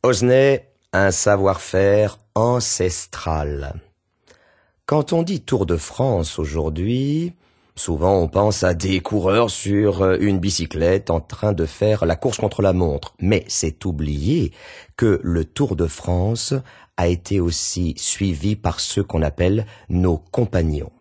Osnay, un savoir-faire ancestral. Quand on dit Tour de France aujourd'hui, souvent on pense à des coureurs sur une bicyclette en train de faire la course contre la montre. Mais c'est oublier que le Tour de France a été aussi suivi par ceux qu'on appelle nos compagnons.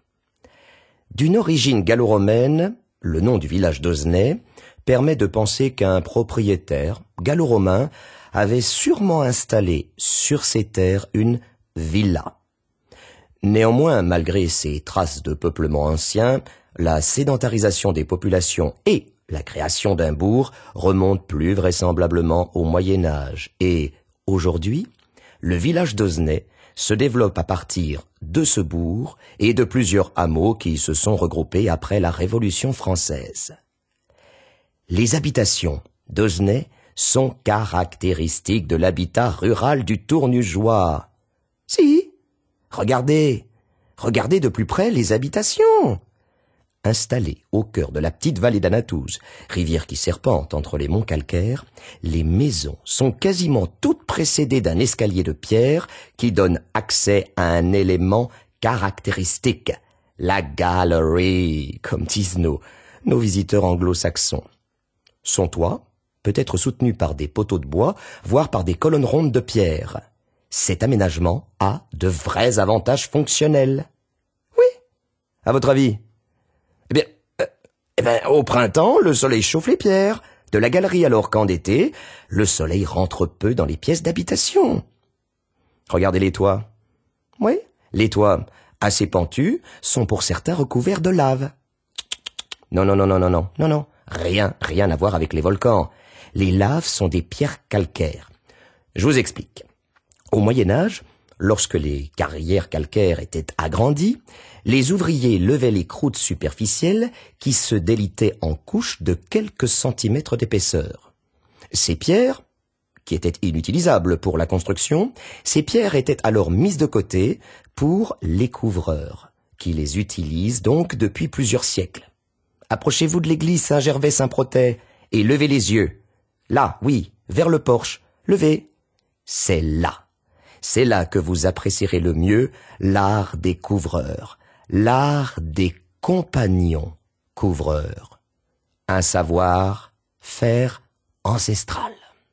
D'une origine gallo-romaine, le nom du village d'Osnay permet de penser qu'un propriétaire gallo-romain avait sûrement installé sur ses terres une villa. Néanmoins, malgré ces traces de peuplement ancien, la sédentarisation des populations et la création d'un bourg remontent plus vraisemblablement au Moyen Âge. Et aujourd'hui, le village d'Osnay se développe à partir de ce bourg et de plusieurs hameaux qui se sont regroupés après la Révolution française. Les habitations d'Osnay sont caractéristiques de l'habitat rural du Tournugeois. Si, regardez de plus près les habitations. Installées au cœur de la petite vallée d'Anatouze, rivière qui serpente entre les monts calcaires, les maisons sont quasiment toutes précédées d'un escalier de pierre qui donne accès à un élément caractéristique, la gallery, comme disent nos visiteurs anglo-saxons. Son toit peut être soutenu par des poteaux de bois, voire par des colonnes rondes de pierre. Cet aménagement a de vrais avantages fonctionnels. Oui, à votre avis? Eh bien, au printemps, le soleil chauffe les pierres de la galerie, alors qu'en été, le soleil rentre peu dans les pièces d'habitation. Regardez les toits. Oui, les toits assez pentus sont pour certains recouverts de lave. Non, rien à voir avec les volcans. Les laves sont des pierres calcaires. Je vous explique. Au Moyen-Âge, lorsque les carrières calcaires étaient agrandies, les ouvriers levaient les croûtes superficielles qui se délitaient en couches de quelques centimètres d'épaisseur. Ces pierres, qui étaient inutilisables pour la construction, ces pierres étaient alors mises de côté pour les couvreurs, qui les utilisent donc depuis plusieurs siècles. Approchez-vous de l'église Saint-Gervais-Saint-Protais et levez les yeux. Là, oui, vers le porche. Levez. C'est là que vous apprécierez le mieux l'art des couvreurs, l'art des compagnons couvreurs. Un savoir-faire ancestral.